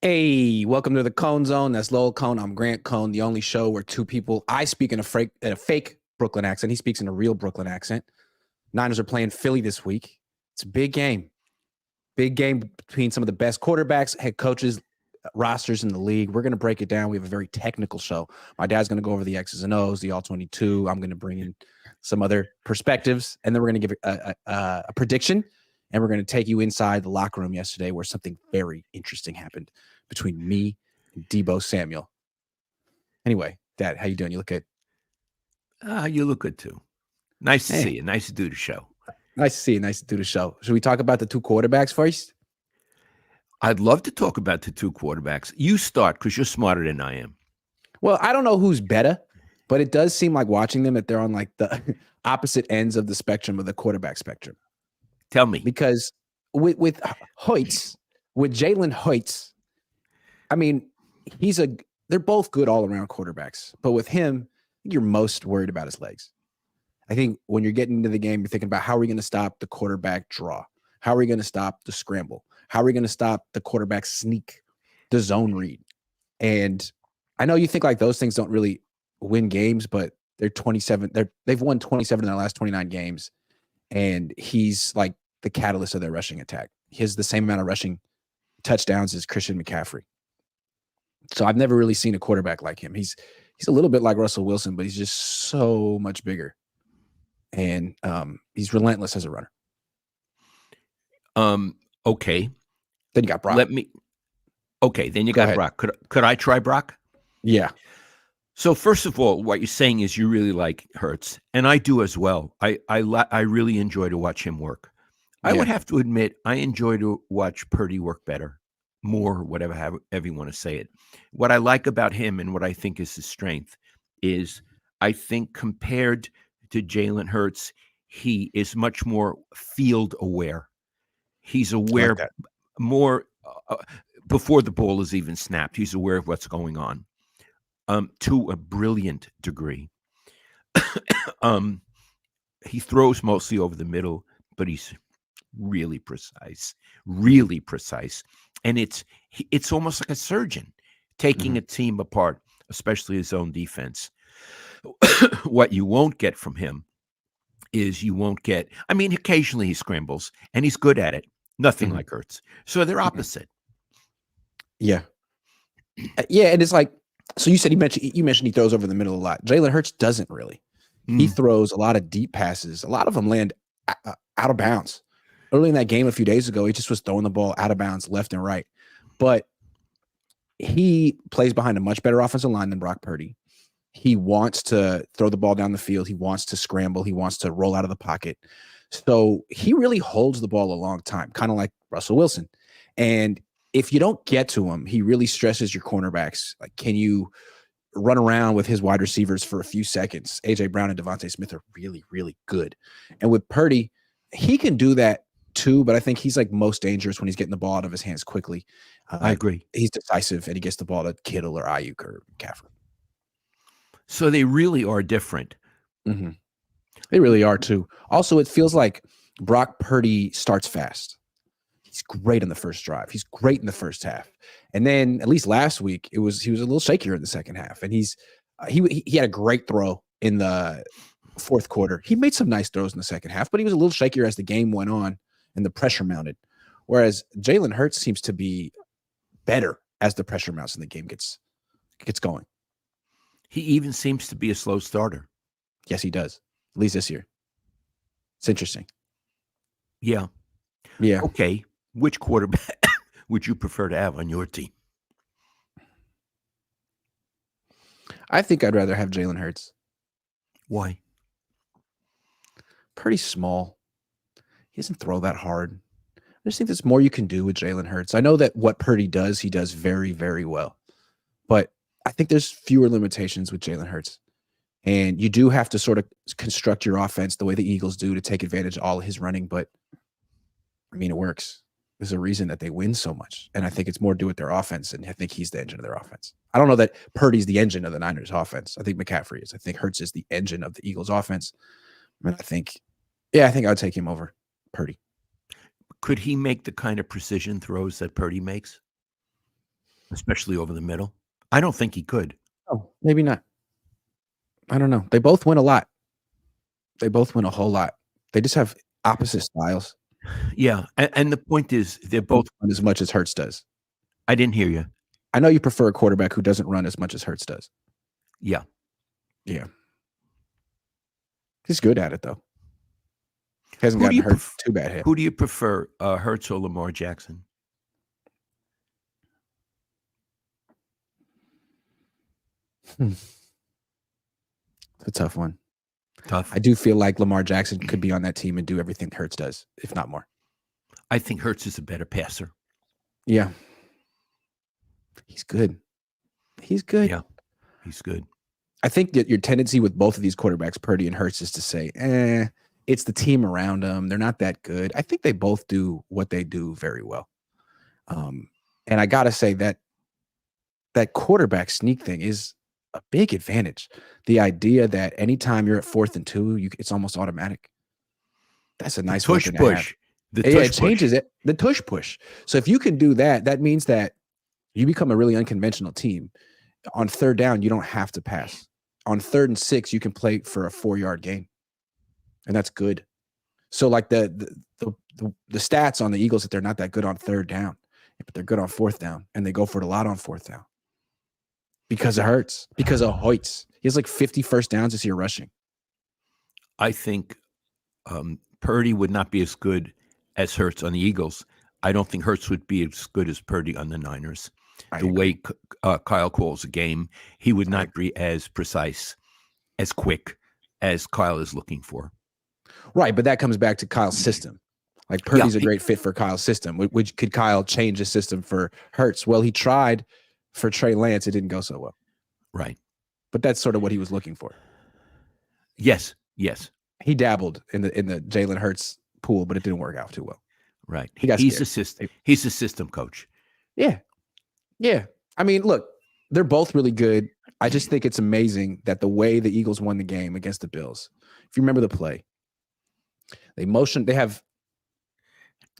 Hey, welcome to the Cohn Zone. That's Lowell Cohn. I'm Grant Cohn, the only show where two people, I speak in a fake Brooklyn accent. He speaks in a real Brooklyn accent. Niners are playing Philly this week. It's a big game. Big game between some of the best quarterbacks, head coaches, rosters in the league. We're going to break it down. We have a very technical show. My dad's going to go over the X's and O's, the All-22. I'm going to bring in some other perspectives, and then we're going to give a prediction, and we're going to take you inside the locker room yesterday where something very interesting happened between me and Debo Samuel. Anyway, Dad, how you doing? You look good. You look good too. Nice to see you. Nice to do the show. Nice to see you. Nice to do the show. Should we talk about the two quarterbacks first? I'd love to talk about the two quarterbacks. You start because you're smarter than I am. Well, I don't know who's better, but it does seem like watching them that they're on like the opposite ends of the spectrum of the quarterback spectrum. Tell me. Because with Hoyts, with Jalen Hurts, I mean, they're both good all-around quarterbacks. But with him, I think you're most worried about his legs. I think when you're getting into the game, you're thinking about how are we going to stop the quarterback draw? How are we going to stop the scramble? How are we going to stop the quarterback sneak, the zone read? And I know you think like those things don't really win games, but they're 27. They've won 27 in their last 29 games. And he's like the catalyst of their rushing attack. He has the same amount of rushing touchdowns as Christian McCaffrey. So I've never really seen a quarterback like him. He's a little bit like Russell Wilson, but he's just so much bigger. And he's relentless as a runner. Okay. Then you got Brock. Then you got Brock. Could I try Brock? Yeah. So first of all, what you're saying is you really like Hurts, and I do as well. I really enjoy to watch him work. I would have to admit I enjoy to watch Purdy work better, more, whatever you want to say it. What I like about him and what I think is his strength is I think compared to Jalen Hurts, he is much more field aware. He's aware more before the ball is even snapped. He's aware of what's going on to a brilliant degree. He throws mostly over the middle, but he's really precise. And it's almost like a surgeon taking a team apart, especially his own defense. What you won't get from him is occasionally he scrambles, and he's good at it. Nothing like Hurts. So they're opposite. Yeah. Yeah, and it's like, so you said you mentioned he throws over the middle a lot. Jalen Hurts doesn't really. He throws a lot of deep passes. A lot of them land out of bounds. Early in that game a few days ago, he just was throwing the ball out of bounds left and right. But he plays behind a much better offensive line than Brock Purdy. He wants to throw the ball down the field. He wants to scramble. He wants to roll out of the pocket. So he really holds the ball a long time, kind of like Russell Wilson. And if you don't get to him, he really stresses your cornerbacks. Like, can you run around with his wide receivers for a few seconds? A.J. Brown and Devontae Smith are really, really good. And with Purdy, he can do that too, but I think he's like most dangerous when he's getting the ball out of his hands quickly. I agree. He's decisive, and he gets the ball to Kittle or Ayuk or McCaffrey. So they really are different. They really are too. Also, it feels like Brock Purdy starts fast. He's great in the first drive. He's great in the first half. And then at least last week, he was a little shakier in the second half. And he had a great throw in the fourth quarter. He made some nice throws in the second half, but he was a little shakier as the game went on and the pressure mounted. Whereas Jalen Hurts seems to be better as the pressure mounts and the game gets going. He even seems to be a slow starter. Yes, he does. At least this year. It's interesting. Yeah. Okay. Which quarterback would you prefer to have on your team? I think I'd rather have Jalen Hurts. Why? Pretty small. He doesn't throw that hard. I just think there's more you can do with Jalen Hurts. I know that what Purdy does, he does very, very well. But I think there's fewer limitations with Jalen Hurts. And you do have to sort of construct your offense the way the Eagles do to take advantage of all of his running. But, I mean, it works. There's a reason that they win so much. And I think it's more to do with their offense, and I think he's the engine of their offense. I don't know that Purdy's the engine of the Niners offense. I think McCaffrey is. I think Hurts is the engine of the Eagles offense. And I think I would take him over Purdy. Could he make the kind of precision throws that Purdy makes? especially over the middle. I don't think he could. Oh, maybe not. I don't know. They both win a lot. They both win a whole lot. They just have opposite styles. Yeah, and the point is they're both run as much as Hurts does. I didn't hear you. I know you prefer a quarterback who doesn't run as much as Hurts does. Yeah. Yeah. He's good at it, though. Hasn't gotten hurt too bad yet. Who do you prefer, Hurts or Lamar Jackson? It's a tough one. Tough. I do feel like Lamar Jackson could be on that team and do everything Hurts does, if not more. I think Hurts is a better passer. Yeah. He's good. He's good. Yeah, he's good. I think that your tendency with both of these quarterbacks, Purdy and Hurts, is to say, it's the team around them. They're not that good. I think they both do what they do very well. And I got to say that quarterback sneak thing is a big advantage. The idea that anytime you're at 4th and 2, it's almost automatic. That's a nice tush push. It changes it. The tush push. So if you can do that, that means that you become a really unconventional team. On 3rd down, you don't have to pass. On 3rd and 6, you can play for a 4-yard gain, and that's good. So like the stats on the Eagles that they're not that good on 3rd down, but they're good on 4th down, and they go for it a lot on 4th down because it hurts. Because of Hoyts, he has like 50 first downs this year rushing. I think Purdy would not be as good as Hurts on the Eagles. I don't think Hurts would be as good as Purdy on the Niners. The way Kyle calls a game, he would not be as precise, as quick as Kyle is looking for. Right, but that comes back to Kyle's system. Like Purdy's a great fit for Kyle's system. Could Kyle change his system for Hurts? Well, he tried for Trey Lance. It didn't go so well. Right. But that's sort of what he was looking for. Yes. He dabbled in the Jalen Hurts pool, but it didn't work out too well. Right. He's a system coach. Yeah. Yeah. I mean, look, they're both really good. I just think it's amazing that the way the Eagles won the game against the Bills, if you remember the play, they have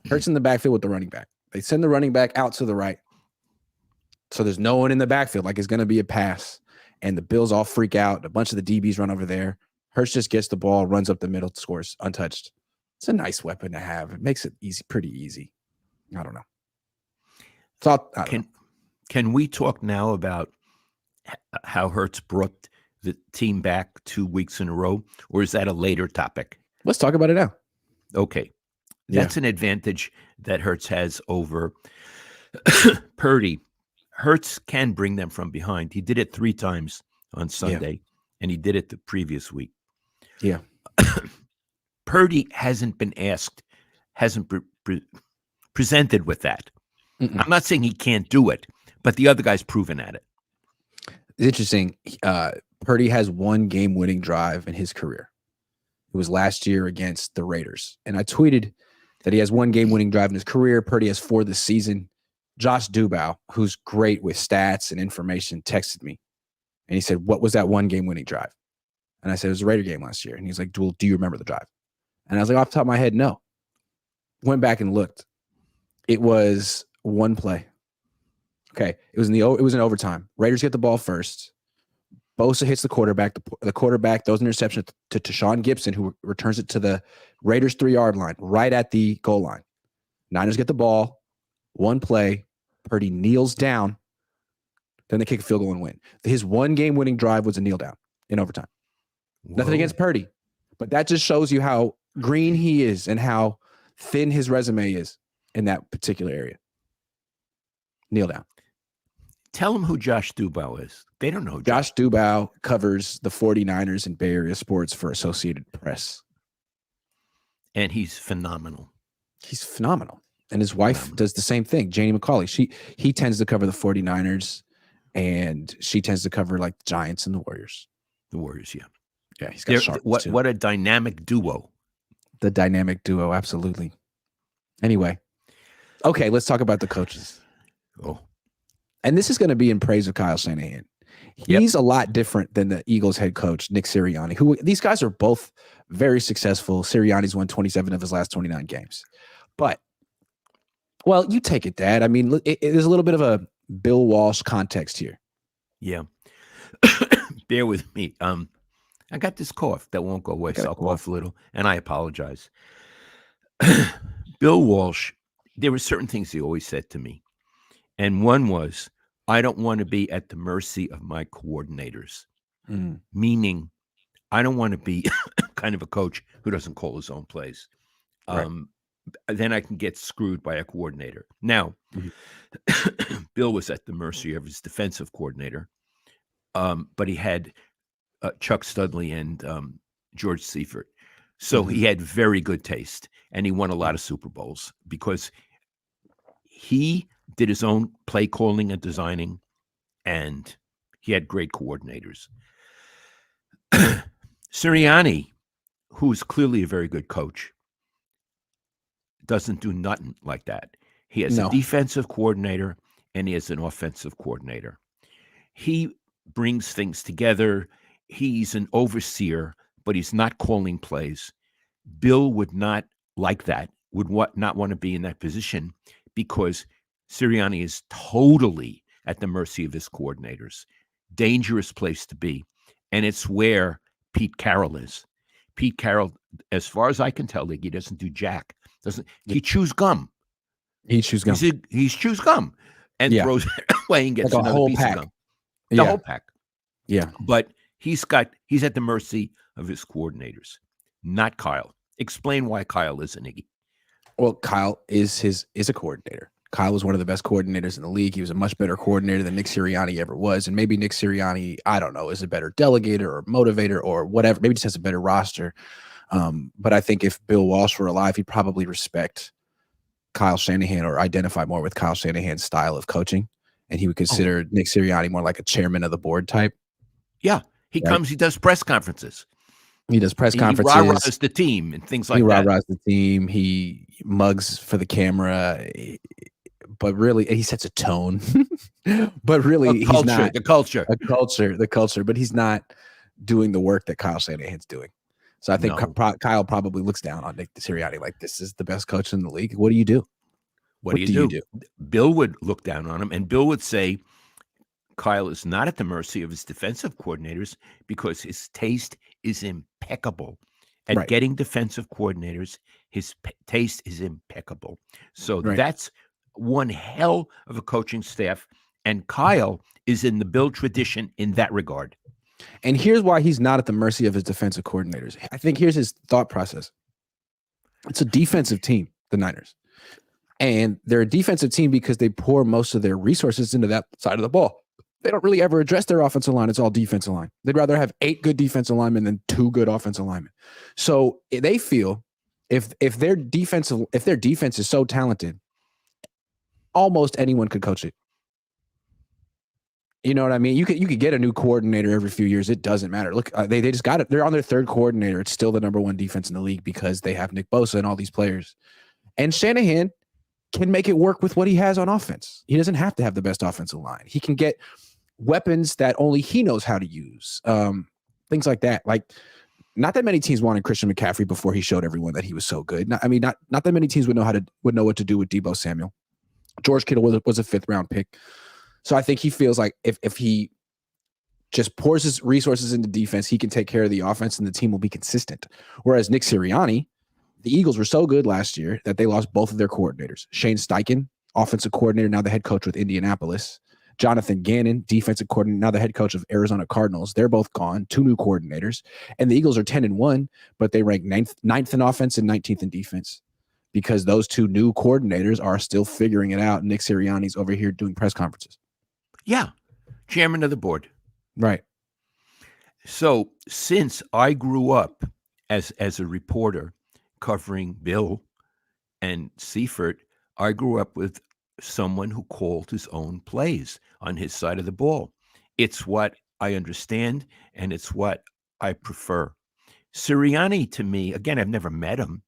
Hurts in the backfield with the running back. They send the running back out to the right. So there's no one in the backfield, like it's going to be a pass. And the Bills all freak out. A bunch of the DBs run over there. Hurts just gets the ball, runs up the middle, scores untouched. It's a nice weapon to have. It makes it pretty easy. I don't know. Can we talk now about how Hurts brought the team back 2 weeks in a row, or is that a later topic? Let's talk about it now. Okay. That's an advantage that Hurts has over Purdy. Hurts can bring them from behind. He did it 3 times on Sunday, and he did it the previous week. Yeah. Purdy hasn't been asked, hasn't presented with that. I'm not saying he can't do it, but the other guy's proven at it. It's interesting. Purdy has 1 game-winning drive in his career. It was last year against the Raiders. And I tweeted that he has 1 game-winning drive in his career. Purdy has 4 this season. Josh Dubow, who's great with stats and information, texted me. And he said, what was that 1 game-winning drive? And I said, it was a Raider game last year. And he's like, do you remember the drive? And I was like, off the top of my head, no. Went back and looked. It was 1 play. Okay. It was in overtime. Raiders get the ball first. Bosa hits the quarterback. The quarterback throws an interception to Tashawn Gibson, who returns it to the Raiders 3-yard line, right at the goal line. Niners get the ball. 1 play. Purdy kneels down. Then they kick a field goal and win. His 1 game-winning drive was a kneel down in overtime. Whoa. Nothing against Purdy, but that just shows you how green he is and how thin his resume is in that particular area. Kneel down. Tell them who Josh Dubow is. They don't know. Josh Dubow covers the 49ers and Bay Area sports for Associated Press. And he's phenomenal. He's phenomenal. And his wife does the same thing, Janie McCauley. He tends to cover the 49ers, and she tends to cover like the Giants and the Warriors. The Warriors, yeah. Yeah, he's got sharp. What a dynamic duo. The dynamic duo, absolutely. Anyway, okay, let's talk about the coaches. Oh. And this is going to be in praise of Kyle Shanahan. He's a lot different than the Eagles head coach, Nick Sirianni, who these guys are both very successful. Sirianni's won 27 of his last 29 games. But, well, you take it, Dad. I mean, there's a little bit of Bill Walsh context here. Yeah. Bear with me. I got this cough that won't go away, so I'll cough a little, and I apologize. Bill Walsh, there were certain things he always said to me. And one was, I don't want to be at the mercy of my coordinators, meaning I don't want to be kind of a coach who doesn't call his own plays. Then I can get screwed by a coordinator. Now, Bill was at the mercy of his defensive coordinator, but he had Chuck Studley and George Seifert. So he had very good taste, and he won a lot of Super Bowls because he did his own play calling and designing, and he had great coordinators. Sirianni, who is clearly a very good coach, doesn't do nothing like that. He has a defensive coordinator and he has an offensive coordinator. He brings things together. He's an overseer, but he's not calling plays. Bill would not like that, would not want to be in that position because Sirianni is totally at the mercy of his coordinators. Dangerous place to be. And it's where Pete Carroll is. Pete Carroll, as far as I can tell, he doesn't do jack. He chews gum. He chews gum. He chews gum and throws it away and gets like another piece of gum. The whole pack. Yeah. But he's at the mercy of his coordinators, not Kyle. Explain why Kyle isn't, Iggy. Well, Kyle is a coordinator. Kyle was one of the best coordinators in the league. He was a much better coordinator than Nick Sirianni ever was. And maybe Nick Sirianni, I don't know, is a better delegator or motivator or whatever. Maybe just has a better roster. But I think if Bill Walsh were alive, he'd probably respect Kyle Shanahan or identify more with Kyle Shanahan's style of coaching. And he would consider Nick Sirianni more like a chairman of the board type. Yeah. He comes, he does press conferences. He does press conferences. He rah-rahs the team and things like that. He rah-rahs the team. He mugs for the camera. But really, he sets a tone. But really, he's not the culture. But he's not doing the work that Kyle Shanahan's doing. So I think Kyle probably looks down on Nick Sirianni like, this is the best coach in the league. What do you do? What do you do? Bill would look down on him, and Bill would say Kyle is not at the mercy of his defensive coordinators because his taste is impeccable. At getting defensive coordinators, his taste is impeccable. So that's one hell of a coaching staff, and Kyle is in the Bill tradition in that regard. And here's why he's not at the mercy of his defensive coordinators. I think here's his thought process. It's a defensive team, the Niners. And they're a defensive team because they pour most of their resources into that side of the ball. They don't really ever address their offensive line. It's all defensive line. They'd rather have 8 good defensive linemen than 2 good offensive linemen. So they feel if their defense is so talented, almost anyone could coach it. You know what I mean? You could get a new coordinator every few years. It doesn't matter. Look, they just got it. They're on their 3rd coordinator. It's still the number 1 defense in the league because they have Nick Bosa and all these players. And Shanahan can make it work with what he has on offense. He doesn't have to have the best offensive line. He can get weapons that only he knows how to use. Things like that. Like, not that many teams wanted Christian McCaffrey before he showed everyone that he was so good. Not that many teams would know what to do with Deebo Samuel. George Kittle was a 5th round pick. So I think he feels like if he just pours his resources into defense, he can take care of the offense and the team will be consistent. Whereas Nick Sirianni, the Eagles were so good last year that they lost both of their coordinators. Shane Steichen, offensive coordinator, now the head coach with Indianapolis. Jonathan Gannon, defensive coordinator, now the head coach of Arizona Cardinals. They're both gone. 2 new coordinators. And the Eagles are 10-1, but they rank 9th in offense and 19th in defense because those 2 new coordinators are still figuring it out. Nick Sirianni's over here doing press conferences. Yeah. Chairman of the board. Right. So since I grew up as a reporter covering Bill and Seifert, I grew up with someone who called his own plays on his side of the ball. It's what I understand, and it's what I prefer. Sirianni, to me, again, I've never met him,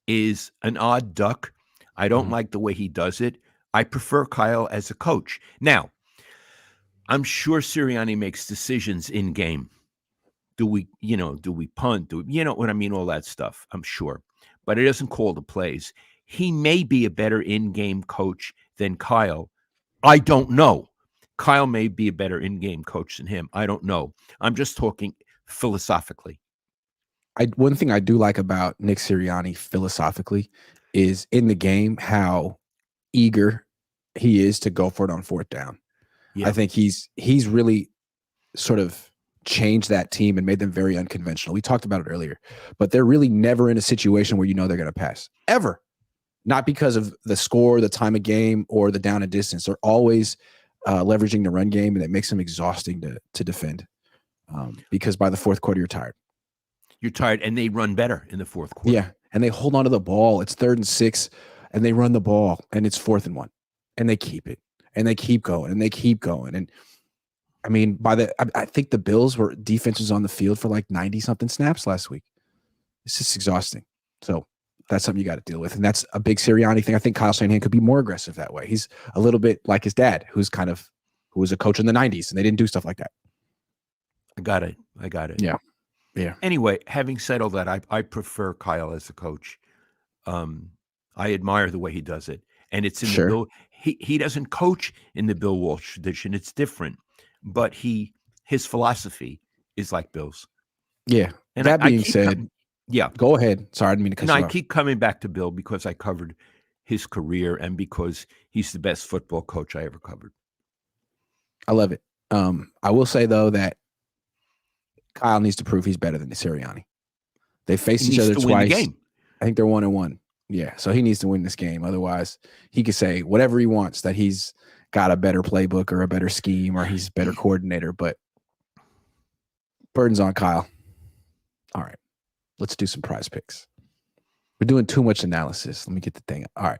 is an odd duck. I don't like the way he does it. I prefer Kyle as a coach. Now, I'm sure Sirianni makes decisions in game. Do we punt? You know what I mean? All that stuff, I'm sure. But he doesn't call the plays. He may be a better in-game coach than Kyle, I don't know. Kyle may be a better in-game coach than him. I don't know. I'm just talking philosophically. One thing I do like about Nick Sirianni philosophically is in the game how eager he is to go for it on fourth down. Yeah. I think he's really sort of changed that team and made them very unconventional. We talked about it earlier, but they're really never in a situation where they're going to pass ever. Not because of the score, the time of game, or the down and distance. They're always leveraging the run game, and it makes them exhausting to defend because by the fourth quarter, you're tired. You're tired, and they run better in the fourth quarter. Yeah, and they hold on to the ball. It's 3rd and 6, and they run the ball, and it's 4th and 1, and they keep it, and they keep going, and they keep going. And I mean, I think the Bills were defenses on the field for like 90-something snaps last week. It's just exhausting. So that's something you got to deal with. And that's a big Sirianni thing. I think Kyle Shanahan could be more aggressive that way. He's a little bit like his dad, who was a coach in the 90s, and they didn't do stuff like that. I got it. Yeah. Yeah. Anyway, having said all that, I prefer Kyle as a coach. I admire the way he does it. And it's in the Bill. He doesn't coach in the Bill Walsh tradition. It's different. But his philosophy is like Bill's. Yeah. And that being said, yeah. Go ahead. Sorry, I didn't mean to cut you off. I keep coming back to Bill because I covered his career and because he's the best football coach I ever covered. I love it. I will say, though, that Kyle needs to prove he's better than Sirianni. They faced each other twice. I think they're 1-1. Yeah, so he needs to win this game. Otherwise, he could say whatever he wants, that he's got a better playbook or a better scheme or he's a better coordinator, but burden's on Kyle. All right, let's do some prize picks. We're doing too much analysis. Let me get the thing. All right.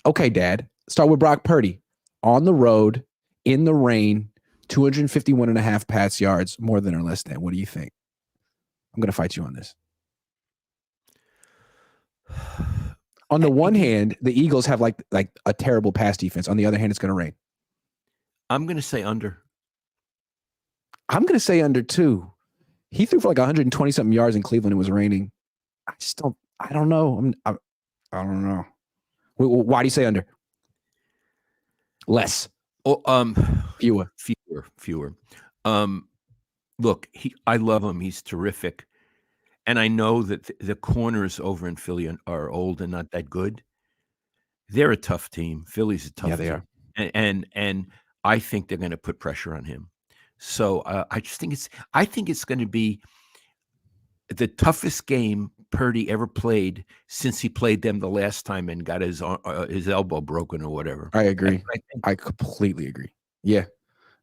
Okay, Dad. Start with Brock Purdy. On the road, in the rain, 251.5 pass yards, more than or less than. What do you think? I'm going to fight you on this. On the one hand, the Eagles have like a terrible pass defense. On the other hand, it's going to rain. I'm going to say under. I'm going to say under too. He threw for like 120-something yards in Cleveland. It was raining. I don't know. I don't know. Why do you say under? Less. Oh, fewer. Look, I love him. He's terrific. And I know that the corners over in Philly are old and not that good. They're a tough team. Philly's a tough team. Yeah, they are. And I think they're going to put pressure on him. So I think it's going to be the toughest game Purdy ever played since he played them the last time and got his elbow broken or whatever. I agree. I completely agree. Yeah.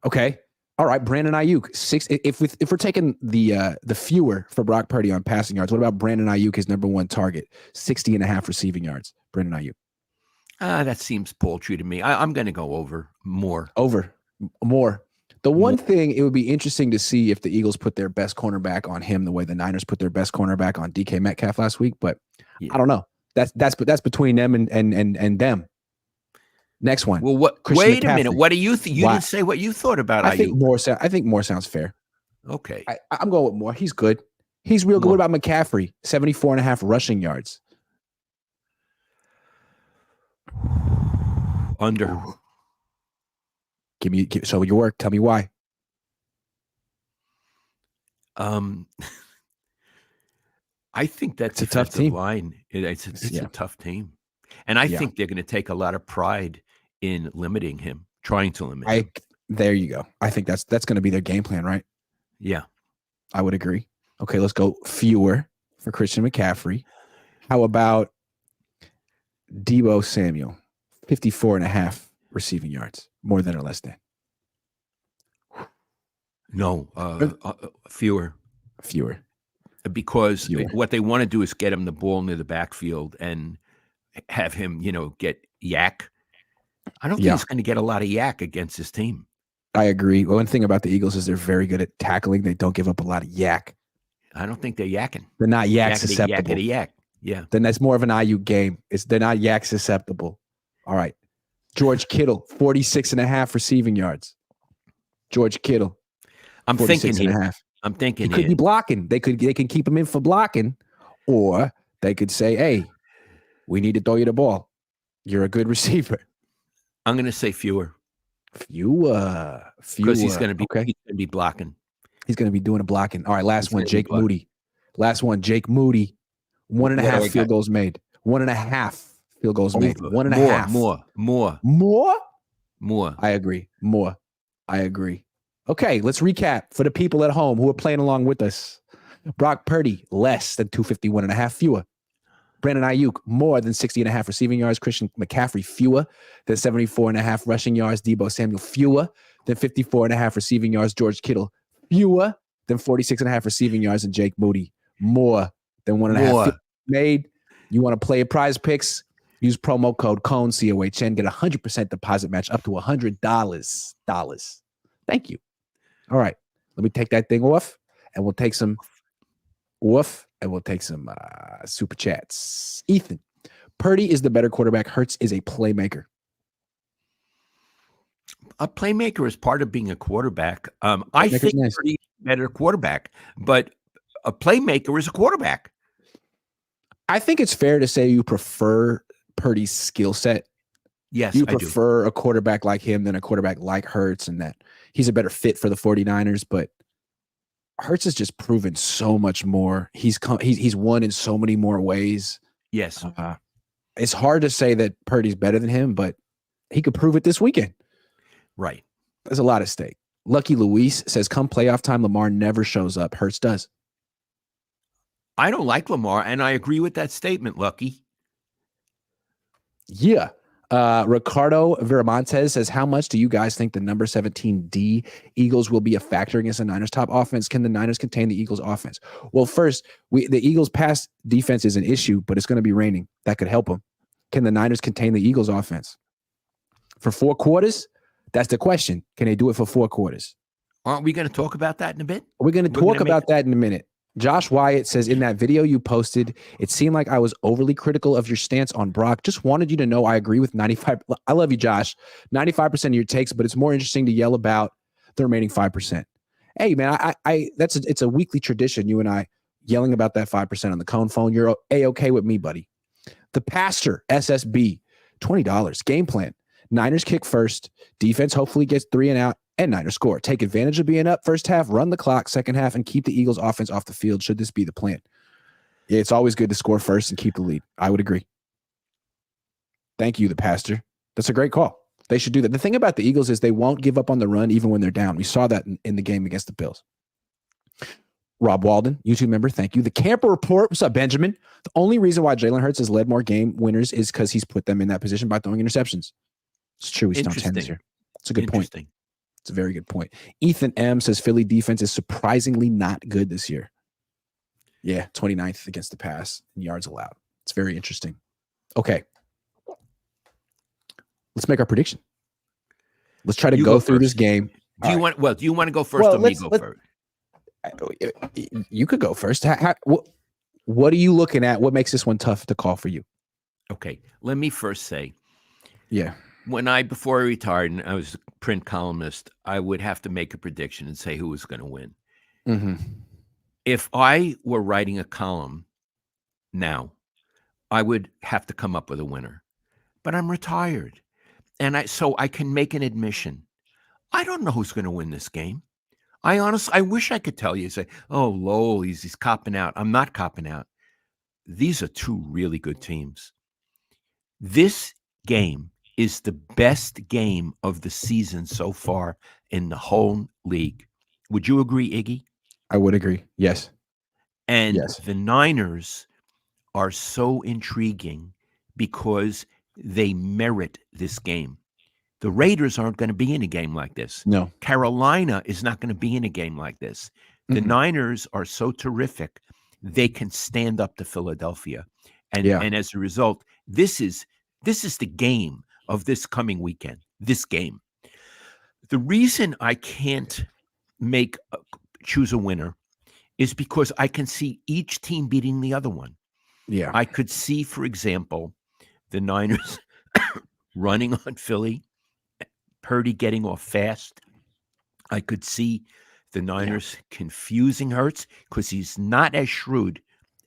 Okay. All right, Brandon Ayuk, 6. If we're taking the fewer for Brock Purdy on passing yards, what about Brandon Ayuk, his number one target, 60.5 receiving yards? Brandon Ayuk. That seems paltry to me. I'm going to go over more. The one thing, it would be interesting to see if the Eagles put their best cornerback on him the way the Niners put their best cornerback on DK Metcalf last week, but I don't know. That's between them and them. Next one. Well, wait a minute. What do you think? You didn't say what you thought about Ayuk. I think more sounds fair. Okay. I'm going with more. He's good. He's real good. What about McCaffrey? 74.5 rushing yards. Under. Show your work. Tell me why. I think that's a tough team. Line. It's a tough team. And I think they're going to take a lot of pride in limiting him, trying to limit him. There you go. I think that's going to be their game plan, right? Yeah. I would agree. Okay, let's go fewer for Christian McCaffrey. How about Deebo Samuel? 54.5 receiving yards, more than or less than? No, fewer. Because what they want to do is get him the ball near the backfield and have him, get yak. I don't think he's going to get a lot of yak against his team. I agree. One thing about the Eagles is they're very good at tackling. They don't give up a lot of yak. I don't think they're yakking. They're not yak susceptible. Yak. Yeah. Then that's more of an IU game. They're not yak susceptible. All right. George Kittle, 46.5 receiving yards. George Kittle. I'm thinking he could be blocking. They can keep him in for blocking, or they could say, "Hey, we need to throw you the ball. You're a good receiver." I'm going to say fewer. Fewer. Because he's going Okay. to be blocking. He's going to be doing a blocking. All right, last one, Jake Moody. Last one, Jake Moody. 1.5 field goals made. 1.5 field goals made. 1.5. More. I agree. More. I agree. Okay, let's recap for the people at home who are playing along with us. Brock Purdy, less than 251.5, fewer. Brandon Ayuk, more than 60.5 receiving yards. Christian McCaffrey, fewer than 74.5 rushing yards. Deebo Samuel, fewer than 54.5 receiving yards. George Kittle, fewer than 46.5 receiving yards. And Jake Moody, more than 1.5 made. You want to play a Prize Picks? Use promo code Cohn, COHN. Get a 100% deposit match up to $100. Thank you. All right. Let me take that thing off, and we'll take some super chats. Ethan, Purdy is the better quarterback. Hurts is a playmaker. A playmaker is part of being a quarterback. I think Purdy is a better quarterback, but a playmaker is a quarterback. I think it's fair to say you prefer Purdy's skill set. Yes, you prefer a quarterback like him than a quarterback like Hurts, and that he's a better fit for the 49ers, but Hurts has just proven so much more. He's won in so many more ways. Yes. It's hard to say that Purdy's better than him, but he could prove it this weekend. Right. There's a lot at stake. Lucky Luis says, come playoff time, Lamar never shows up. Hurts does. I don't like Lamar, and I agree with that statement, Lucky. Yeah. Ricardo Viramontes says, how much do you guys think the number 17D Eagles will be a factor against the Niners' top offense? Can the Niners contain the Eagles' offense? Well, first, the Eagles' pass defense is an issue, but it's going to be raining. That could help them. Can the Niners contain the Eagles' offense? For 4 quarters? That's the question. Can they do it for 4 quarters? Aren't we going to talk about that in a bit? We're going to talk about that in a minute. Josh Wyatt says, in that video you posted, it seemed like I was overly critical of your stance on Brock. Just wanted you to know I agree with 95. I love you, Josh. 95% of your takes, but it's more interesting to yell about the remaining 5%. Hey, man, it's a weekly tradition, you and I yelling about that 5% on the Cohn phone. You're A-okay with me, buddy. The Pastor, SSB, $20. Game plan. Niners kick first. Defense hopefully gets 3 and out. And Niners score. Take advantage of being up first half, run the clock second half, and keep the Eagles offense off the field should this be the plan. It's always good to score first and keep the lead. I would agree. Thank you, the Pastor. That's a great call. They should do that. The thing about the Eagles is they won't give up on the run even when they're down. We saw that in the game against the Bills. Rob Walden, YouTube member, thank you. The Camper Report. What's up, Benjamin? The only reason why Jalen Hurts has led more game winners is because he's put them in that position by throwing interceptions. It's true. He's down 10 this year. It's a good point. It's a very good point. Ethan M says Philly defense is surprisingly not good this year. Yeah, 29th against the pass in yards allowed. It's very interesting. Okay. Let's make our prediction. Let's try to go through this game. Do you want to go first or me go first? You could go first. What are you looking at? What makes this one tough to call for you? Okay. Let me first say. Yeah. Before I retired and I was a print columnist, I would have to make a prediction and say who was going to win. Mm-hmm. If I were writing a column now, I would have to come up with a winner. But I'm retired. So I can make an admission. I don't know who's going to win this game. I wish I could tell you, say, oh, Lowell, he's copping out. I'm not copping out. These are 2 really good teams. This game is the best game of the season so far in the whole league. Would you agree, Iggy? I would agree. Yes. And the Niners are so intriguing because they merit this game. The Raiders aren't going to be in a game like this. No. Carolina is not going to be in a game like this. The Niners are so terrific, they can stand up to Philadelphia. And as a result, this is the game of this coming weekend, this game. The reason I can't choose a winner is because I can see each team beating the other one. Yeah. I could see, for example, the Niners running on Philly, Purdy getting off fast. I could see the Niners confusing Hurts because he's not as shrewd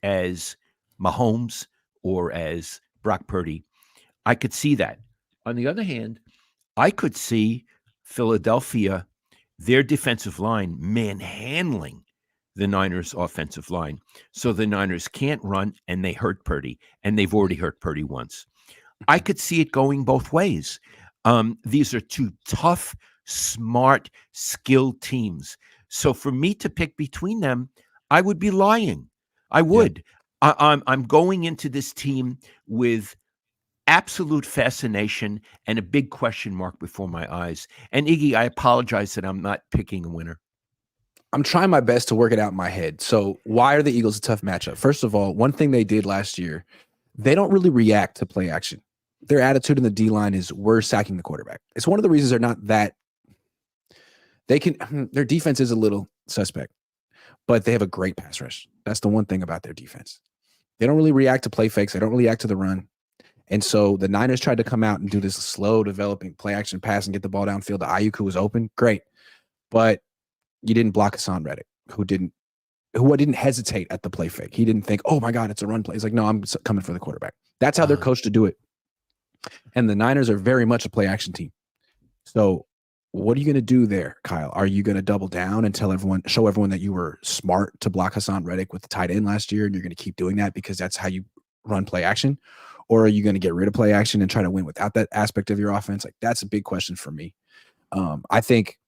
as Mahomes or as Brock Purdy. I could see that. On the other hand, I could see Philadelphia, their defensive line, manhandling the Niners' offensive line. So the Niners can't run, and they hurt Purdy, and they've already hurt Purdy once. I could see it going both ways. These are two tough, smart, skilled teams. So for me to pick between them, I would be lying. I would. Yeah. I'm going into this team with absolute fascination and a big question mark before my eyes. And Iggy, I apologize that I'm not picking a winner. I'm trying my best to work it out in my head. So why are the Eagles a tough matchup? First of all, one thing they did last year, they don't really react to play action. Their attitude in the D-line is we're sacking the quarterback. It's one of the reasons they're not that their defense is a little suspect, but they have a great pass rush. That's the one thing about their defense. They don't really react to play fakes. They don't really react to the run. And so the Niners tried to come out and do this slow developing play action pass and get the ball downfield to Ayuk, who was open. Great. But you didn't block Hassan Reddick, who didn't hesitate at the play fake. He didn't think, oh my God, it's a run play. He's like, no, I'm coming for the quarterback. That's how they're coached to do it. And the Niners are very much a play action team. So what are you going to do there, Kyle? Are you going to double down and show everyone that you were smart to block Hassan Reddick with the tight end last year, and you're going to keep doing that because that's how you run play action? Or are you going to get rid of play action and try to win without that aspect of your offense? Like, that's a big question for me. I think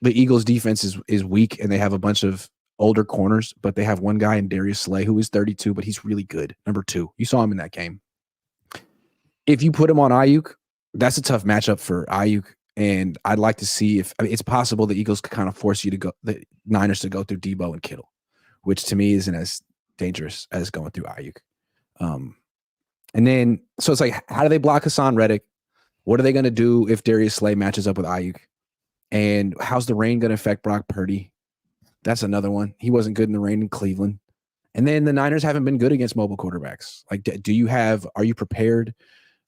the Eagles defense is weak, and they have a bunch of older corners, but they have one guy in Darius Slay who is 32, but he's really good. Number 2. You saw him in that game. If you put him on Ayuk, that's a tough matchup for Ayuk. And I'd like to see if it's possible the Eagles could kind of force the Niners to go through Debo and Kittle, which to me isn't as dangerous as going through Ayuk. And then, so it's like, how do they block Hassan Reddick? What are they going to do if Darius Slay matches up with Ayuk? And how's the rain going to affect Brock Purdy? That's another one. He wasn't good in the rain in Cleveland. And then the Niners haven't been good against mobile quarterbacks. Like, are you prepared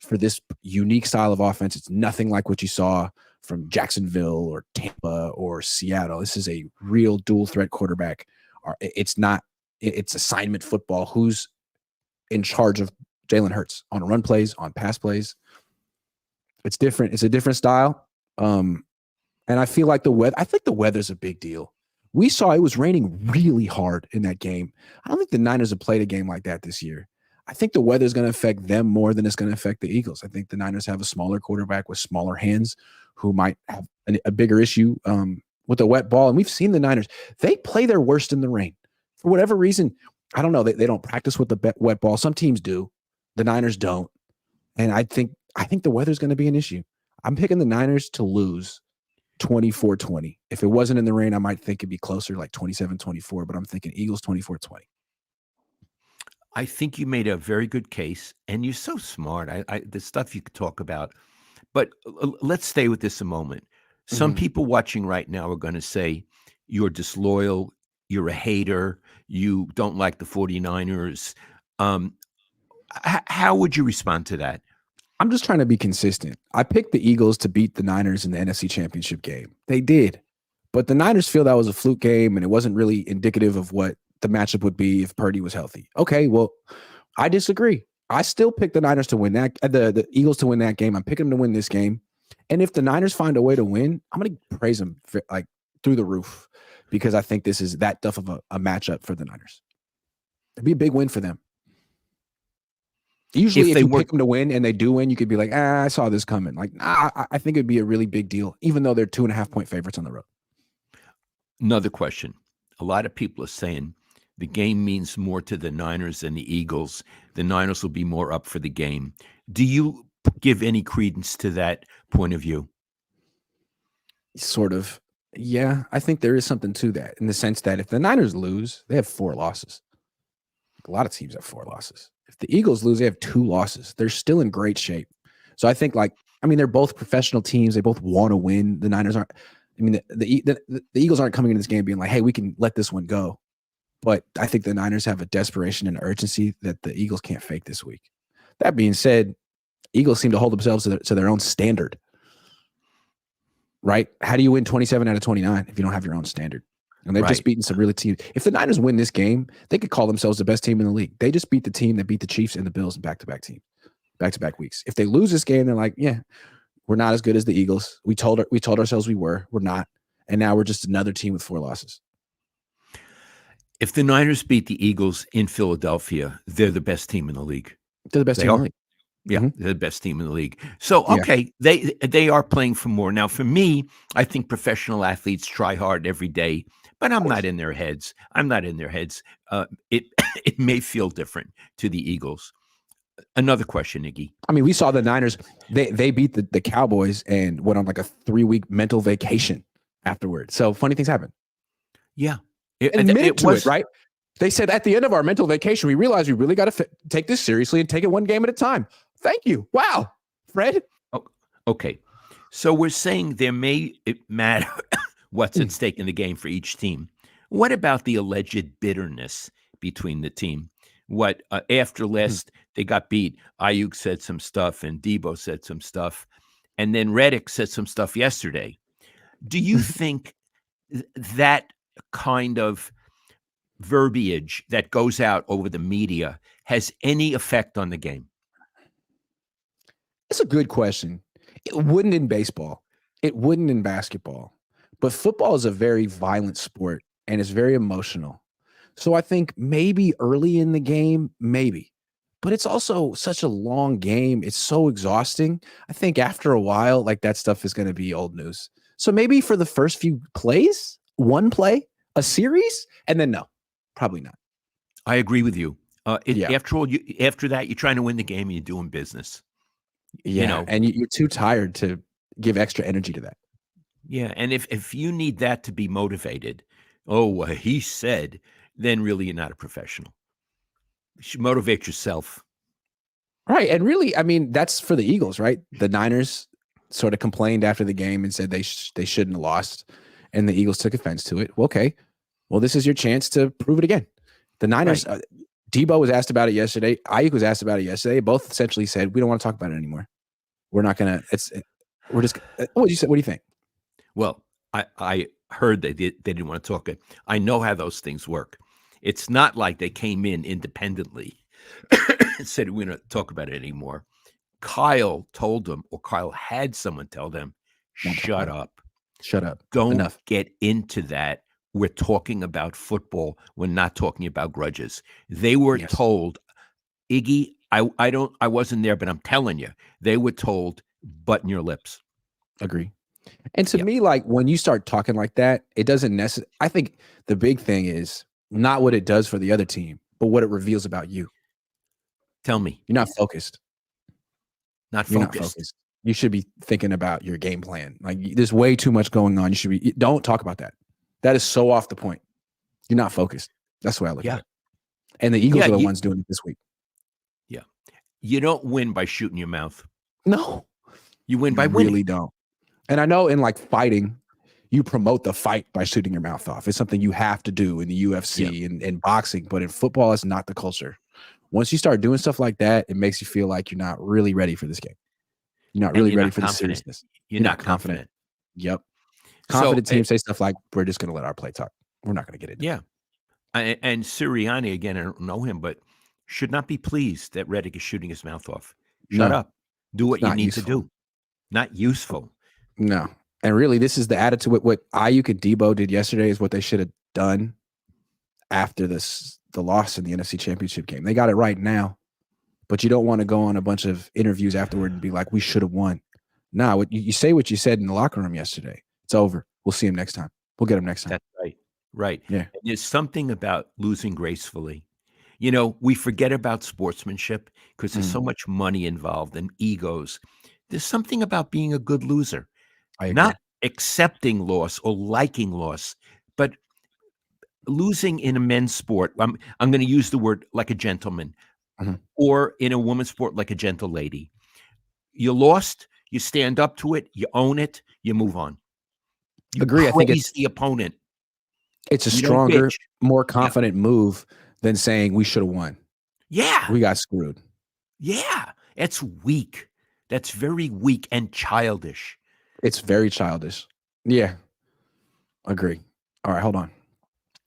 for this unique style of offense? It's nothing like what you saw from Jacksonville or Tampa or Seattle. This is a real dual threat quarterback. It's assignment football. Who's in charge of Jalen Hurts on run plays, on pass plays? It's different. It's a different style. And I feel like I think the weather's a big deal. We saw it was raining really hard in that game. I don't think the Niners have played a game like that this year. I think the weather is going to affect them more than it's going to affect the Eagles. I think the Niners have a smaller quarterback with smaller hands who might have a bigger issue with a wet ball. And we've seen the Niners. They play their worst in the rain. For whatever reason, I don't know. They don't practice with the wet ball. Some teams do. The Niners don't. And I think the weather is going to be an issue. I'm picking the Niners to lose 24-20. If it wasn't in the rain, I might think it'd be closer, like 27-24, but I'm thinking Eagles 24-20. I think you made a very good case, and you're so smart. The stuff you could talk about, but let's stay with this a moment. Some people watching right now are going to say you're disloyal, you're a hater, you don't like the 49ers. How would you respond to that? I'm just trying to be consistent. I picked the Eagles to beat the Niners in the NFC Championship game. They did. But the Niners feel that was a fluke game, and it wasn't really indicative of what the matchup would be if Purdy was healthy. Okay, well, I disagree. I still picked the Niners to win that, the Eagles to win that game. I'm picking them to win this game. And if the Niners find a way to win, I'm going to praise them like through the roof, because I think this is that tough of a matchup for the Niners. It'd be a big win for them. Usually, if you pick them to win and they do win, you could be like, I saw this coming. Like, I think it'd be a really big deal, even though they're 2.5-point favorites on the road. Another question. A lot of people are saying the game means more to the Niners than the Eagles. The Niners will be more up for the game. Do you give any credence to that point of view? Sort of. Yeah, I think there is something to that, in the sense that if the Niners lose, they have 4 losses. A lot of teams have 4 losses. If the Eagles lose, they have 2 losses. They're still in great shape. So I think, they're both professional teams. They both want to win. The Niners aren't. I mean, the Eagles aren't coming into this game being like, hey, we can let this one go. But I think the Niners have a desperation and urgency that the Eagles can't fake this week. That being said, Eagles seem to hold themselves to their own standard. Right? How do you win 27 out of 29 if you don't have your own standard? And they've just beaten some really teams. If the Niners win this game, they could call themselves the best team in the league. They just beat the team that beat the Chiefs and the Bills in back-to-back weeks. If they lose this game, they're like, yeah, We're not as good as the Eagles. We told ourselves we were. We're not. And now we're just another team with 4 losses. If the Niners beat the Eagles in Philadelphia, they're the best team in the league. They're the best team in the league. Yeah, they're the best team in the league. So, okay, they are playing for more. Now, for me, I think professional athletes try hard every day, but I'm not in their heads. I'm not in their heads. It it may feel different to the Eagles. Another question, Iggy. I mean, we saw the Niners. They beat the Cowboys and went on like a 3-week mental vacation afterwards. So funny things happen. Yeah. It was right. They said at the end of our mental vacation, we realized we really got to take this seriously and take it one game at a time. Thank you. Wow, Fred. Oh, okay. So we're saying there may matter what's at stake in the game for each team. What about the alleged bitterness between the team? What after last they got beat, Ayuk said some stuff and Debo said some stuff, and then Reddick said some stuff yesterday. Do you think that kind of verbiage that goes out over the media has any effect on the game? It's a good question. It wouldn't in baseball. It wouldn't in basketball. But football is a very violent sport and it's very emotional. So I think maybe early in the game, maybe. But it's also such a long game. It's so exhausting. I think after a while, like that stuff is going to be old news. So maybe for the first few plays, one play, a series, and then no, probably not. I agree with you. After all, after that, you're trying to win the game and you're doing business. Yeah, and you're too tired to give extra energy to that. Yeah, and if you need that to be motivated, he said, then really you're not a professional. You should motivate yourself. Right, and really, I mean, that's for the Eagles, right? The Niners sort of complained after the game and said they shouldn't have lost, and the Eagles took offense to it. Well, okay, well, this is your chance to prove it again. The Niners, right. Debo was asked about it yesterday. Ayuk was asked about it yesterday. Both essentially said, we don't want to talk about it anymore. We're not going to, we're just, what do you think? Well, I heard they didn't want to talk it. I know how those things work. It's not like they came in independently and said, we don't talk about it anymore. Kyle told them, or Kyle had someone tell them, shut up. Shut up. Don't get into that. We're talking about football. We're not talking about grudges. They were told, Iggy, I wasn't there, but I'm telling you, they were told, button your lips. Agree. And to me, like when you start talking like that, it doesn't necessarily, I think the big thing is not what it does for the other team, but what it reveals about you. Tell me. You're not focused. Not You're focused. Not focused. You should be thinking about your game plan. Like there's way too much going on. Don't talk about that. That is so off the point. You're not focused. That's the way I look at it. And the Eagles are the ones doing it this week. Yeah. You don't win by shooting your mouth. No. You win by winning. Really don't. And I know in like fighting, you promote the fight by shooting your mouth off. It's something you have to do in the UFC and boxing. But in football, it's not the culture. Once you start doing stuff like that, it makes you feel like you're not really ready for this game. You're not really ready for the seriousness. You're not confident. Yep. Confident teams say stuff like, we're just going to let our play talk. We're not going to get into it. And Sirianni, again, I don't know him, but should not be pleased that Reddick is shooting his mouth off. Shut up. Do what you need to do. Not useful. No. And really, this is the attitude. What Ayuk and Debo did yesterday is what they should have done after the loss in the NFC Championship game. They got it right now, but you don't want to go on a bunch of interviews afterward and be like, we should have won. No, you say what you said in the locker room yesterday. It's over. We'll see him next time. We'll get him next time. That's right. Right. Yeah. And there's something about losing gracefully. You know, we forget about sportsmanship because there's so much money involved and egos. There's something about being a good loser. Not accepting loss or liking loss, but losing in a men's sport. I'm going to use the word like a gentleman, or in a woman's sport like a gentle lady. You lost, you stand up to it, you own it, you move on. You agree. I think it's the opponent. It's a stronger, more confident move than saying we should have won. Yeah. We got screwed. Yeah. It's weak. That's very weak and childish. It's very childish. Yeah. Agree. All right, hold on.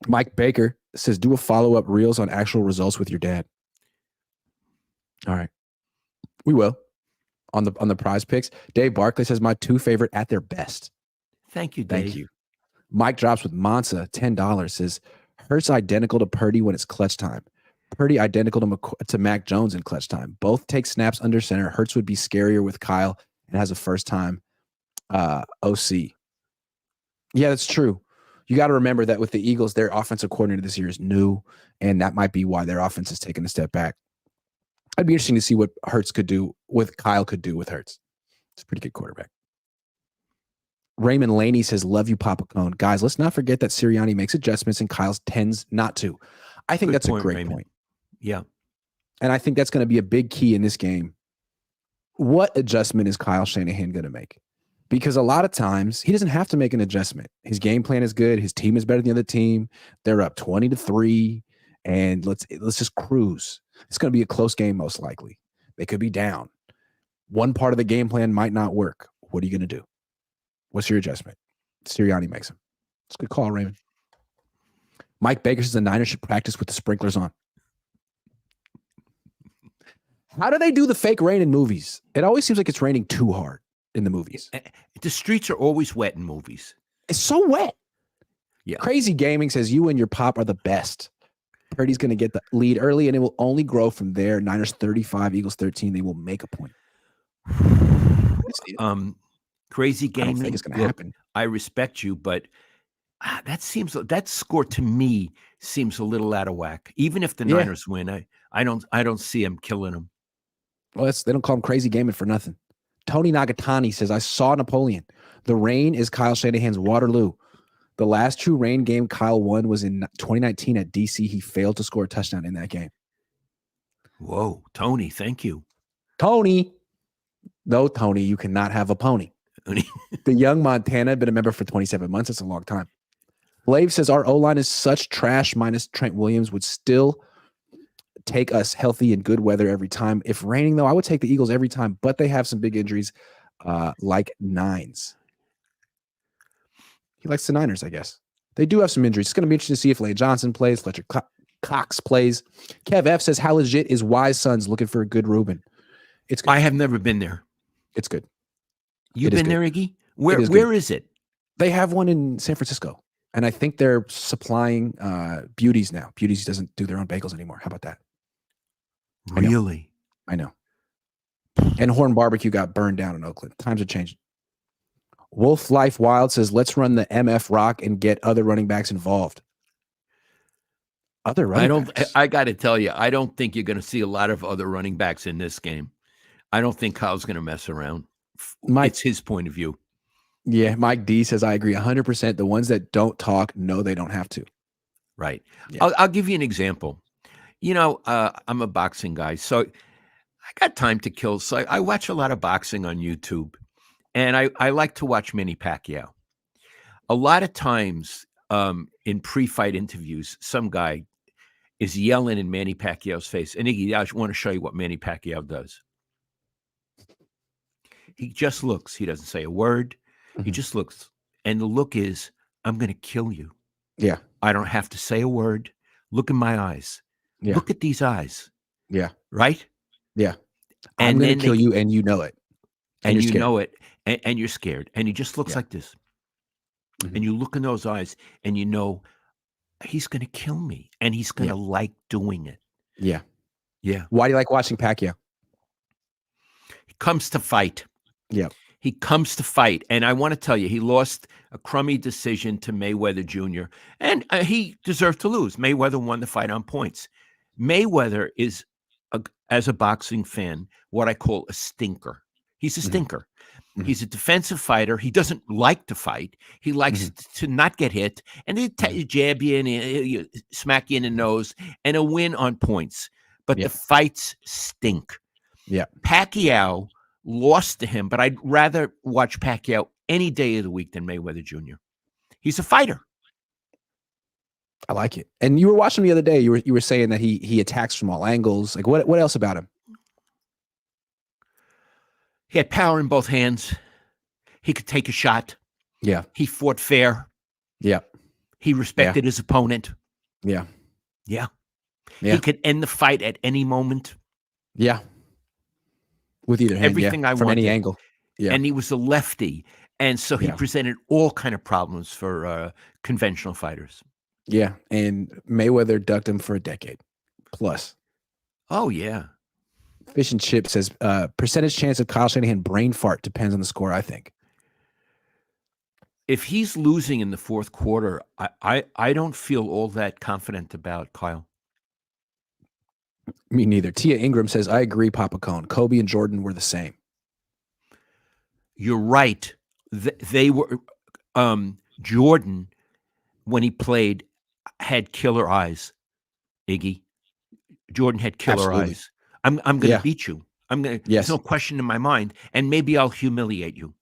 Mike Baker says, do a follow-up reels on actual results with your dad. All right. We will. on the prize picks. Dave Barkley says my 2 favorite at their best. Thank you, Dave. Thank you. Mike Drops with Monza, $10 says Hurts identical to Purdy when it's clutch time. Purdy identical to Mac Jones in clutch time. Both take snaps under center. Hurts would be scarier with Kyle and has a first-time OC. Yeah, that's true. You got to remember that with the Eagles, their offensive coordinator this year is new, and that might be why their offense is taking a step back. It'd be interesting to see what Hurts could do, what Kyle could do with Hurts. It's a pretty good quarterback. Raymond Laney says, love you, Papa Cohn. Guys, let's not forget that Sirianni makes adjustments and Kyle's tends not to. I think that's a great point. Yeah. And I think that's going to be a big key in this game. What adjustment is Kyle Shanahan going to make? Because a lot of times he doesn't have to make an adjustment. His game plan is good. His team is better than the other team. They're up 20-3, and let's just cruise. It's going to be a close game, most likely. They could be down. One part of the game plan might not work. What are you going to do? What's your adjustment? Sirianni makes him. It's a good call, Raymond. Mike Baker says the Niners should practice with the sprinklers on. How do they do the fake rain in movies? It always seems like it's raining too hard in the movies. The streets are always wet in movies. It's so wet. Yeah. Crazy Gaming says you and your pop are the best. Purdy's going to get the lead early, and it will only grow from there. Niners 35, Eagles 13. They will make a point. Crazy Gaming. I don't think it's going to happen. I respect you, but that score to me seems a little out of whack. Even if the Niners win, I don't see them killing them. Well, they don't call him Crazy Gaming for nothing. Tony Nagatani says, I saw Napoleon. The rain is Kyle Shanahan's Waterloo. The last true rain game Kyle won was in 2019 at DC. He failed to score a touchdown in that game. Whoa, Tony, thank you. Tony. No, Tony, you cannot have a pony. The young Montana, been a member for 27 months. That's a long time. Blave says, our O-line is such trash minus Trent Williams would still take us healthy in good weather every time. If raining, though, I would take the Eagles every time, but they have some big injuries like Nines. He likes the Niners, I guess. They do have some injuries. It's going to be interesting to see if Lane Johnson plays, Fletcher Cox plays. Kev F says, how legit is Wise Sons looking for a good Reuben? It's good. I have never been there. It's good. You've been there, Iggy? Where is it? They have one in San Francisco, and I think they're supplying Beauties now. Beauties doesn't do their own bagels anymore. How about that? Really? I know. And Horn Barbecue got burned down in Oakland. Times are changing. Wolf Life Wild says, let's run the MF Rock and get other running backs involved. Other running backs? I got to tell you, I don't think you're going to see a lot of other running backs in this game. I don't think Kyle's going to mess around. It's his point of view. Yeah, Mike D says, I agree 100%. The ones that don't talk, no, they don't have to. Right. Yeah. I'll give you an example. You know, I'm a boxing guy, so I got time to kill. So I watch a lot of boxing on YouTube, and I like to watch Manny Pacquiao. A lot of times in pre-fight interviews, some guy is yelling in Manny Pacquiao's face. And Iggy, I want to show you what Manny Pacquiao does. He just looks. He doesn't say a word. Mm-hmm. He just looks. And the look is, I'm going to kill you. Yeah. I don't have to say a word. Look in my eyes. Yeah. Look at these eyes. Yeah. Right? Yeah. I'm going to kill you, and you know it. And you know it. And you're scared. And he just looks like this. Mm-hmm. And you look in those eyes, and you know, he's going to kill me. And he's going to like doing it. Yeah. Yeah. Why do you like watching Pacquiao? He comes to fight. Yeah. He comes to fight. And I want to tell you, he lost a crummy decision to Mayweather Jr. And he deserved to lose. Mayweather won the fight on points. Mayweather is, as a boxing fan, what I call a stinker. He's a stinker. Mm-hmm. He's a defensive fighter. He doesn't like to fight. He likes to not get hit. And he'll jab you and he'll smack you in the nose. And he'll win on points. But the fights stink. Yeah. Pacquiao lost to him, but I'd rather watch Pacquiao any day of the week than Mayweather Jr. He's a fighter. I like it. And you were watching the other day. You were saying that he attacks from all angles. Like what else about him? He had power in both hands. He could take a shot. Yeah. He fought fair. Yeah. He respected his opponent. Yeah. Yeah. He could end the fight at any moment. Yeah. with either hand, everything I from any wanted. angle. Yeah, And he was a lefty. And so he presented all kind of problems for conventional fighters. Yeah, and Mayweather ducked him for a decade plus. Oh, yeah. Fish and Chip says percentage chance of Kyle Shanahan brain fart depends on the score, I think. If he's losing in the fourth quarter, I don't feel all that confident about Kyle. Me neither. Tia Ingram says, I agree, Papa Cohn. Kobe and Jordan were the same. You're right. They were Jordan, when he played, had killer eyes. Iggy. Jordan had killer eyes. I'm going to beat you. There's no question in my mind, and maybe I'll humiliate you.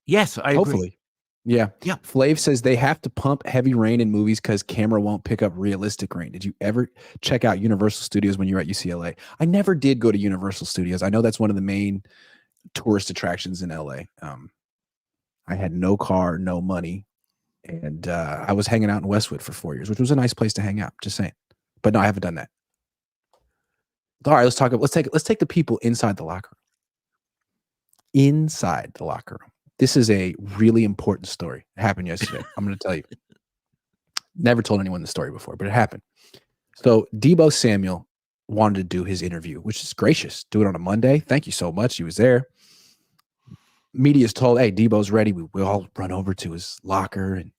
Yes, I agree. Hopefully. Yeah. Flav says they have to pump heavy rain in movies because camera won't pick up realistic rain. Did you ever check out Universal Studios when you were at UCLA? I never did go to Universal Studios. I know that's one of the main tourist attractions in LA. I had no car, no money, and I was hanging out in Westwood for 4 years, which was a nice place to hang out. Just saying. But no, I haven't done that. All right, let's take the people inside the locker room. Inside the locker room. This is a really important story. It happened yesterday. I'm going to tell you. Never told anyone the story before, but it happened. So Deebo Samuel wanted to do his interview, which is gracious. Do it on a Monday. Thank you so much. He was there. Media's told, hey, Deebo's ready. We all run over to his locker, and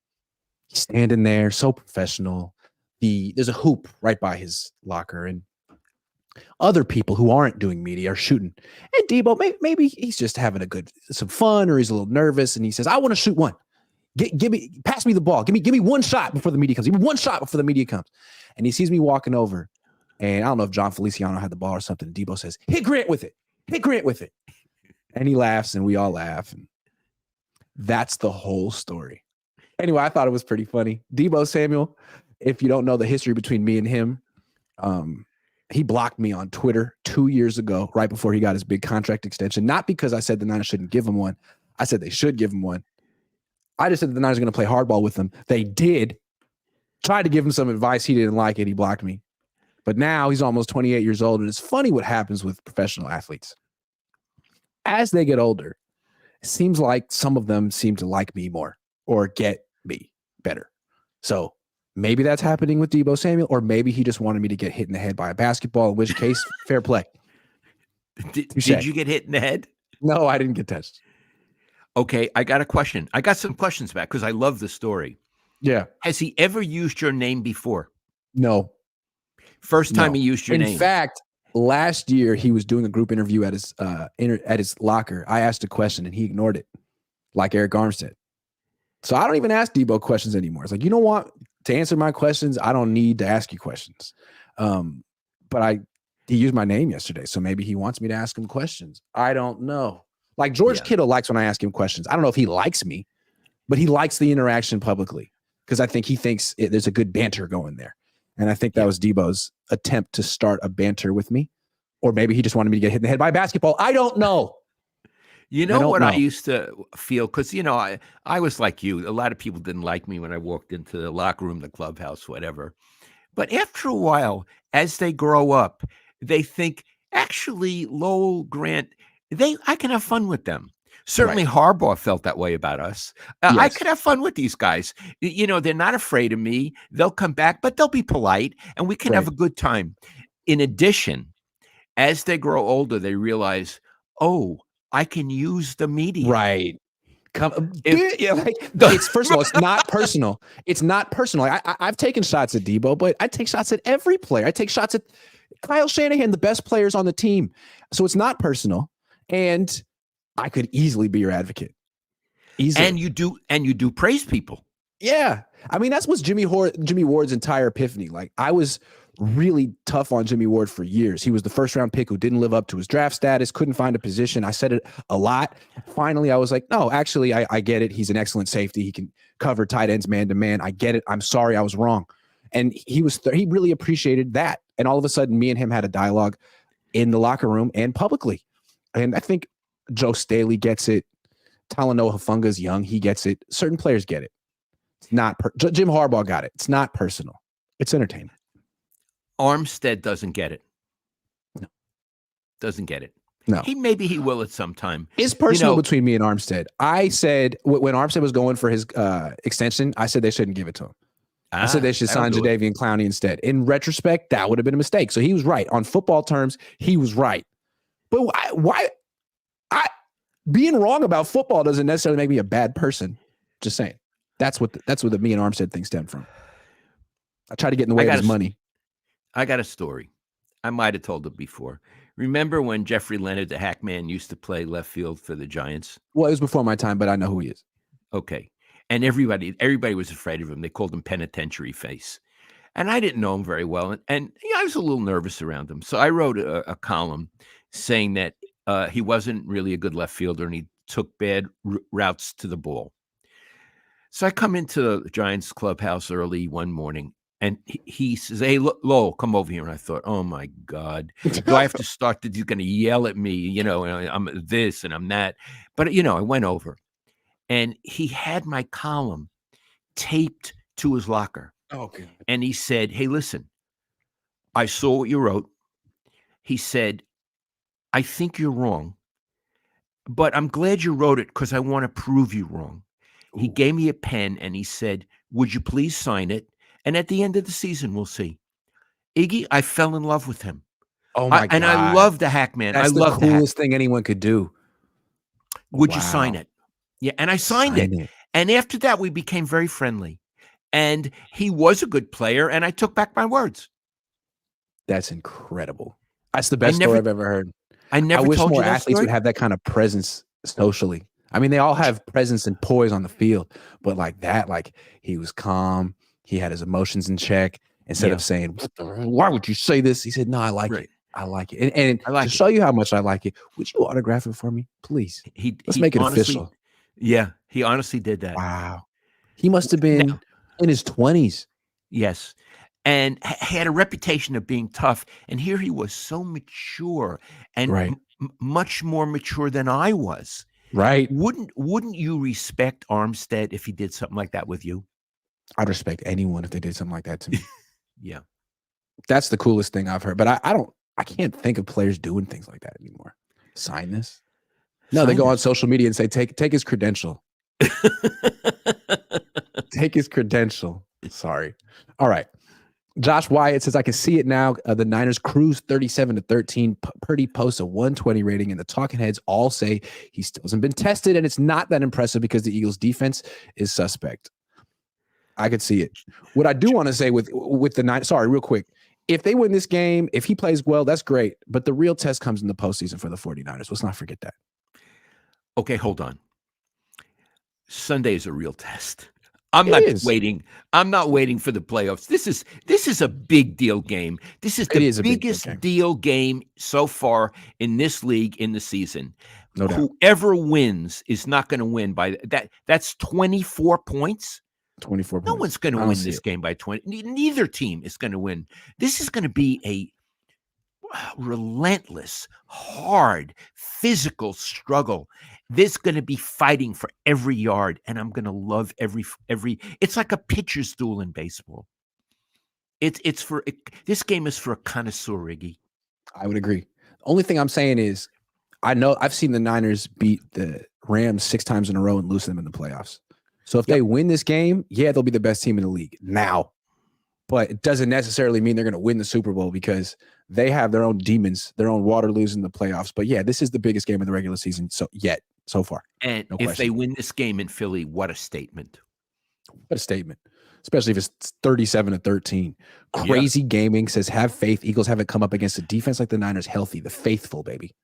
he's standing there, so professional. There's a hoop right by his locker, and other people who aren't doing media are shooting. And Deebo, maybe he's just having some fun, or he's a little nervous, and he says, I want to shoot one. Pass me the ball. Give me one shot before the media comes. Give me one shot before the media comes. And he sees me walking over, and I don't know if John Feliciano had the ball or something. Deebo says, hit Grant with it. Hit Grant with it. And he laughs, and we all laugh. And that's the whole story. Anyway, I thought it was pretty funny. Deebo Samuel, if you don't know the history between me and him, he blocked me on Twitter 2 years ago, right before he got his big contract extension. Not because I said the Niners shouldn't give him one. I said they should give him one. I just said the Niners are going to play hardball with him. They did. Tried to give him some advice. He didn't like it. He blocked me. But now he's almost 28 years old, and it's funny what happens with professional athletes. As they get older, it seems like some of them seem to like me more or get me better. So maybe that's happening with Deebo Samuel, or maybe he just wanted me to get hit in the head by a basketball, in which case, fair play. Did you get hit in the head? No, I didn't get touched. Okay, I got a question. I got some questions back because I love the story. Yeah. Has he ever used your name before? No. First time he used your name. In fact, last year he was doing a group interview at his locker. I asked a question and he ignored it, like Eric Armstead. So I don't even ask Deebo questions anymore. It's like, you don't want to answer my questions. I don't need to ask you questions. But he used my name yesterday, so maybe he wants me to ask him questions. I don't know. Like George Kittle likes when I ask him questions. I don't know if he likes me, but he likes the interaction publicly because I think he thinks there's a good banter going there. And I think that was Deebo's attempt to start a banter with me. Or maybe he just wanted me to get hit in the head by a basketball. I don't know. You know what I used to feel? Because, I was like you. A lot of people didn't like me when I walked into the locker room, the clubhouse, whatever. But after a while, as they grow up, they think, actually, Lowell, Grant, I can have fun with them. Certainly Harbaugh felt that way about us. I could have fun with these guys. They're not afraid of me. They'll come back, but they'll be polite, and we can have a good time. In addition, as they grow older, they realize, oh, I can use the media. Right. It's first of all, it's not personal. It's not personal. I've taken shots at Deebo, but I take shots at every player. I take shots at Kyle Shanahan, the best players on the team. So it's not personal. And I could easily be your advocate. Easily. And you do praise people. Yeah. I mean, that's what's Jimmy Ward's entire epiphany. Like, I was really tough on Jimmy Ward for years. He was the first round pick who didn't live up to his draft status, couldn't find a position. I said it a lot. Finally, I was like, no, actually, I get it. He's an excellent safety. He can cover tight ends man to man. I get it. I'm sorry I was wrong. And he really appreciated that. And all of a sudden, me and him had a dialogue in the locker room and publicly. And I think Joe Staley gets it. Talanoa Hufunga's young. He gets it. Certain players get it. It's not Jim Harbaugh got it. It's not personal. It's entertainment. Armstead doesn't get it. No. Doesn't get it. No. Maybe he will at some time. It's personal between me and Armstead. I said when Armstead was going for his extension, I said they shouldn't give it to him. I said they should sign Jadeveon Clowney instead. In retrospect, that would have been a mistake. So he was right. On football terms, he was right. But why being wrong about football doesn't necessarily make me a bad person. Just saying. That's what the me and Armstead thing stemmed from. I tried to get in the way of his money. I got a story. I might have told it before. Remember when Jeffrey Leonard, the Hackman, used to play left field for the Giants? Well, it was before my time, but I know who he is. Okay. And everybody was afraid of him. They called him Penitentiary Face. And I didn't know him very well. And I was a little nervous around him. So I wrote a column saying that he wasn't really a good left fielder and he took bad routes to the ball. So I come into the Giants clubhouse early one morning. And he says, "Hey, Lowell, come over here." And I thought, "Oh my God, do I have to start? He's going to yell at me, and I'm this and I'm that." But I went over, and he had my column taped to his locker. Okay. And he said, "Hey, listen, I saw what you wrote." He said, "I think you're wrong, but I'm glad you wrote it because I want to prove you wrong." Ooh. He gave me a pen and he said, "Would you please sign it? And at the end of the season, we'll see." Iggy, I fell in love with him. Oh my God. And I love the Hackman. That's the coolest thing anyone could do. Would you sign it? Yeah. And I signed it. And after that, we became very friendly. And he was a good player. And I took back my words. That's incredible. That's the best story I've ever heard. I wish more athletes would have that kind of presence socially. I mean, they all have presence and poise on the field, but like that, like he was calm. He had his emotions in check. Instead of saying, "Why would you say this?" He said, "No, I like it. I like it." And to show you how much I like it, would you autograph it for me, please? Let's make it official. Yeah, he honestly did that. Wow. He must have been in his 20s. Yes. And had a reputation of being tough. And here he was so mature and much more mature than I was. Right. Wouldn't you respect Armstead if he did something like that with you? I'd respect anyone if they did something like that to me. Yeah. That's the coolest thing I've heard. But I can't think of players doing things like that anymore. Sign this. No, they go on social media and say, take his credential. Take his credential. Sorry. All right. Josh Wyatt says, "I can see it now. The Niners cruise 37-13. Purdy posts a 120 rating, and the talking heads all say he still hasn't been tested, and it's not that impressive because the Eagles' defense is suspect." I could see it. What I do want to say with the Niners, sorry, real quick. If they win this game, if he plays well, that's great. But the real test comes in the postseason for the 49ers. Let's not forget that. Okay, hold on. Sunday is a real test. I'm not waiting for the playoffs. This is a big deal game. This is the biggest deal game so far in this league in the season. No doubt. Whoever wins is not going to win by that. That's 24 points. 24 points. No one's going to win this game by 20. Neither team is going to win. This is going to be a relentless, hard, physical struggle. There's going to be fighting for every yard, and I'm going to love every. It's like a pitcher's duel in baseball. This game is for a connoisseur, Iggy. I would agree. The only thing I'm saying is, I know I've seen the Niners beat the Rams 6 times in a row and lose them in the playoffs. So if they win this game, they'll be the best team in the league now. But it doesn't necessarily mean they're going to win the Super Bowl because they have their own demons, their own Waterloos in the playoffs. But this is the biggest game of the regular season so far. And if they win this game in Philly, what a statement. What a statement. Especially if it's 37-13. Crazy Gaming says, "Have faith. Eagles haven't come up against a defense like the Niners healthy. The faithful, baby."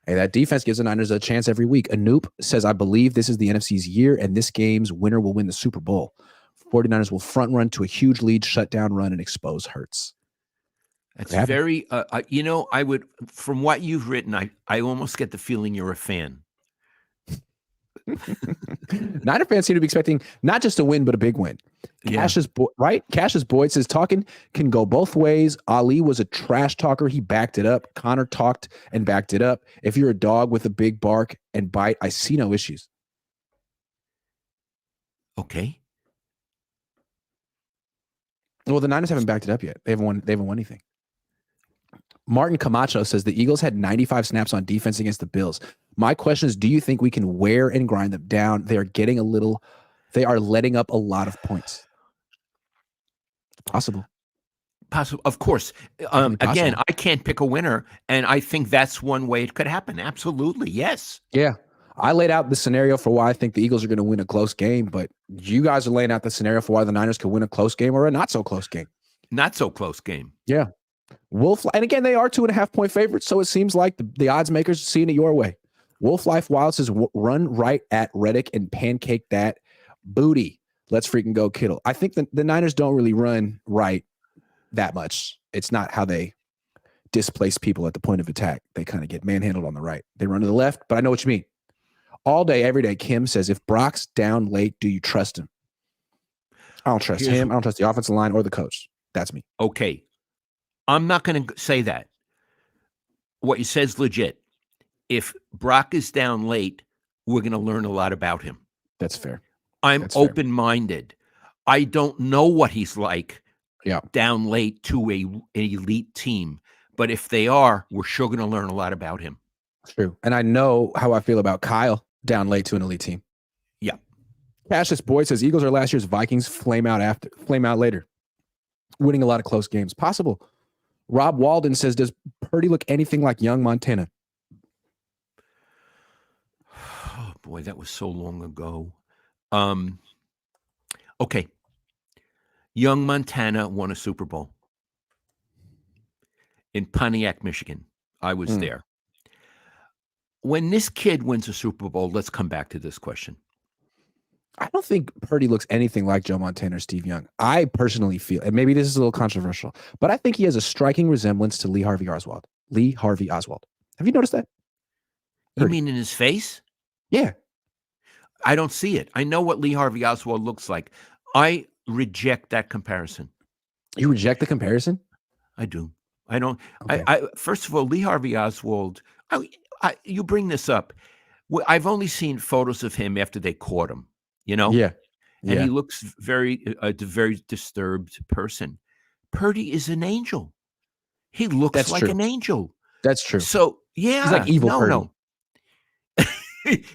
Hey, that defense gives the Niners a chance every week. Anoop says, "I believe this is the NFC's year, and this game's winner will win the Super Bowl. 49ers will front run to a huge lead, shut down run, and expose Hurts." That's very, I would, from what you've written, I almost get the feeling you're a fan. Niner fans seem to be expecting not just a win, but a big win. Cassius Boyd says, "Talking can go both ways. Ali was a trash talker. He backed it up. Connor talked and backed it up. If you're a dog with a big bark and bite, I see no issues." Okay. Well, the Niners haven't backed it up yet. They haven't won anything. Martin Camacho says the Eagles had 95 snaps on defense against the Bills. My question is, do you think we can wear and grind them down? They are letting up a lot of points. It's possible. Possible, of course. Again, I can't pick a winner, and I think that's one way it could happen. Absolutely, yes. Yeah. I laid out the scenario for why I think the Eagles are going to win a close game, but you guys are laying out the scenario for why the Niners could win a close game or a not so close game. Not so close game. Yeah. And again, they are 2.5-point favorites, so it seems like the odds makers are seeing it your way. Wolf Life Wild says, run right at Reddick and pancake that booty. Let's freaking go, Kittle. I think the Niners don't really run right that much. It's not how they displace people at the point of attack. They kind of get manhandled on the right. They run to the left, but I know what you mean. All day, every day, Kim says, if Brock's down late, do you trust him? I don't trust him. I don't trust the offensive line or the coach. That's me. Okay. I'm not going to say that. What you said is legit. If Brock is down late, we're going to learn a lot about him. That's fair. I'm open-minded. I don't know what he's like down late to an elite team. But if they are, we're sure going to learn a lot about him. True. And I know how I feel about Kyle down late to an elite team. Yeah. Cassius Boyd says Eagles are last year's Vikings, flame out later. Winning a lot of close games. Possible. Rob Walden says, does Purdy look anything like young Montana? Oh, boy, that was so long ago. Okay. Young Montana won a Super Bowl in Pontiac, Michigan. I was there. When this kid wins a Super Bowl, let's come back to this question. I don't think Purdy looks anything like Joe Montana or Steve Young. I personally feel, and maybe this is a little controversial, but I think he has a striking resemblance to Lee Harvey Oswald. Have you noticed that? You mean in his face? Yeah. I don't see it. I know what Lee Harvey Oswald looks like. I reject that comparison. You reject the comparison? I do. I don't. Okay. First of all, Lee Harvey Oswald, you bring this up. I've only seen photos of him after they caught him, Yeah. And he looks a very disturbed person. Purdy is an angel. He looks like an angel. That's true. So, yeah. He's like evil Purdy. No.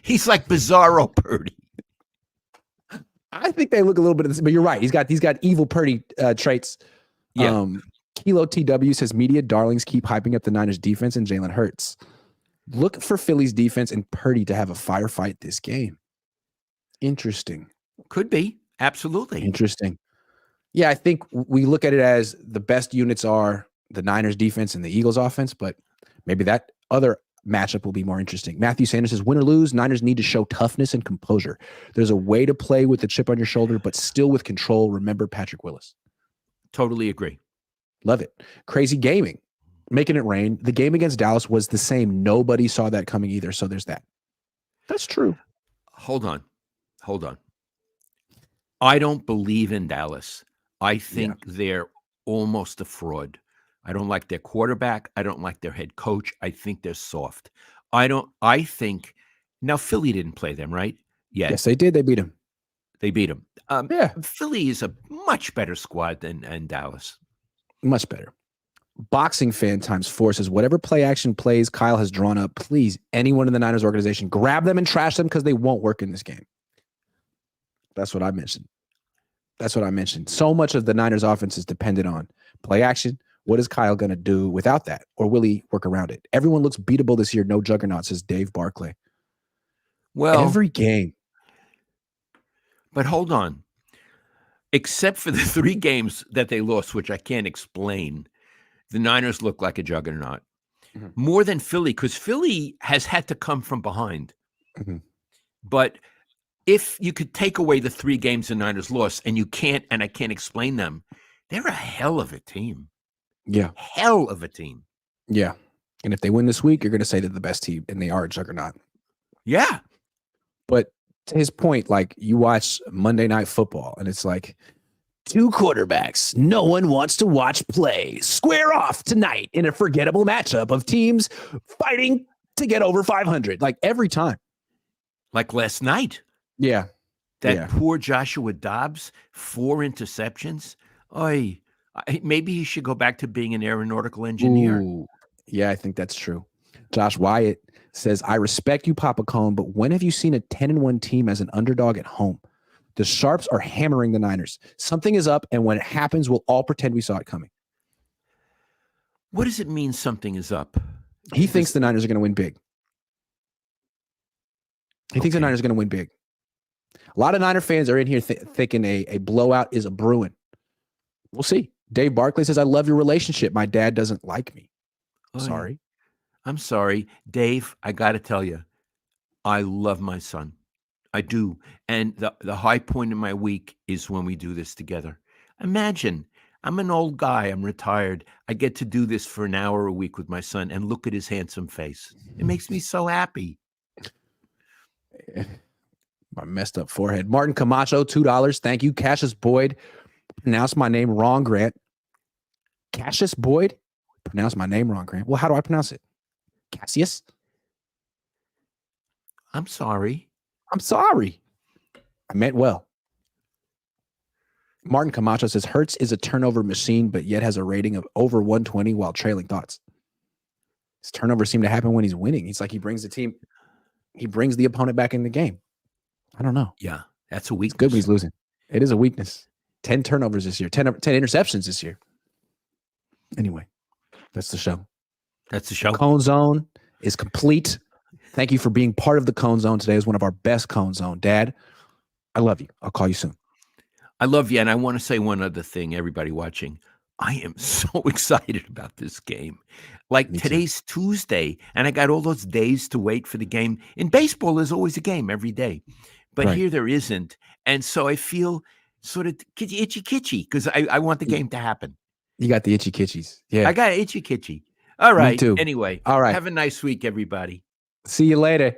He's like Bizarro Purdy. I think they look a little bit of this, but you're right. He's got evil Purdy traits. Yeah. Kilo TW says media darlings keep hyping up the Niners defense and Jalen Hurts. Look for Philly's defense and Purdy to have a firefight this game. Interesting. Could be. Absolutely. Interesting. Yeah, I think we look at it as the best units are the Niners defense and the Eagles offense, but maybe that other matchup will be more interesting. Matthew Sanders says, win or lose, Niners need to show toughness and composure. There's a way to play with the chip on your shoulder, but still with control. Remember Patrick Willis. Totally agree. Love it. Crazy Gaming, making it rain. The game against Dallas was the same. Nobody saw that coming either. So there's that. That's true. Hold on. I don't believe in Dallas. I think they're almost a fraud. I don't like their quarterback. I don't like their head coach. I think they're soft. I think now Philly didn't play them, right? Yes, they did. They beat them. Philly is a much better squad than Dallas. Much better. Boxing fan times 4 says, whatever play action plays Kyle has drawn up, please, anyone in the Niners organization, grab them and trash them because they won't work in this game. That's what I mentioned. So much of the Niners offense is dependent on play action. What is Kyle going to do without that? Or will he work around it? Everyone looks beatable this year. No juggernaut, says Dave Barclay. Well, every game. But hold on. Except for the 3 games that they lost, which I can't explain, the Niners look like a juggernaut. Mm-hmm. More than Philly, because Philly has had to come from behind. Mm-hmm. But if you could take away the 3 games the Niners lost, and you can't, and I can't explain them, they're a hell of a team. Yeah. Hell of a team. Yeah. And if they win this week, you're going to say they're the best team, and they are a juggernaut. Yeah. But to his point, like you watch Monday Night Football, and it's like 2 quarterbacks no one wants to watch play square off tonight in a forgettable matchup of teams fighting to get over 500. Like every time. Like last night. Yeah. That poor Joshua Dobbs, 4 interceptions. Maybe he should go back to being an aeronautical engineer. Ooh, Yeah, I think that's true. Josh Wyatt says, I respect you, Papa Cohn, but when have you seen a 10-1 team as an underdog at home? The Sharps are hammering the Niners. Something is up, and when it happens, we'll all pretend we saw it coming. What does it mean something is up? He thinks the Niners are going to win big. He thinks the Niners are going to win big. A lot of Niner fans are in here thinking a blowout is a brewing. We'll see. Dave Barkley says, I love your relationship. My dad doesn't like me. Sorry. I'm sorry. Dave, I got to tell you, I love my son. I do. And the high point in my week is when we do this together. Imagine, I'm an old guy. I'm retired. I get to do this for an hour a week with my son and look at his handsome face. It makes me so happy. My messed up forehead. Martin Camacho, $2. Thank you. Cassius Boyd. Pronounce my name wrong, Grant. Cassius Boyd? Pronounce my name wrong, Grant. Well, how do I pronounce it? Cassius? I'm sorry. I'm sorry. I meant well. Martin Camacho says, Hurts is a turnover machine, but yet has a rating of over 120 while trailing thoughts. His turnovers seem to happen when he's winning. He's like, he brings the opponent back in the game. I don't know. Yeah, that's a weakness. It's good when he's losing. It is a weakness. 10 turnovers this year, 10 interceptions this year. Anyway, that's the show. That's the show. Cohn Zone is complete. Thank you for being part of the Cohn Zone today. Is one of our best Cohn Zone. Dad, I love you. I'll call you soon. I love you. And I want to say one other thing, everybody watching. I am so excited about this game. Like today's Tuesday, and I got all those days to wait for the game. In baseball, there's always a game every day. But here there isn't. And so I feel sort of itchy-kitchy because I want the game to happen. You got the itchy-kitchies. Yeah. I got itchy-kitchy. All right. Me too. Anyway. All right. Have a nice week, everybody. See you later.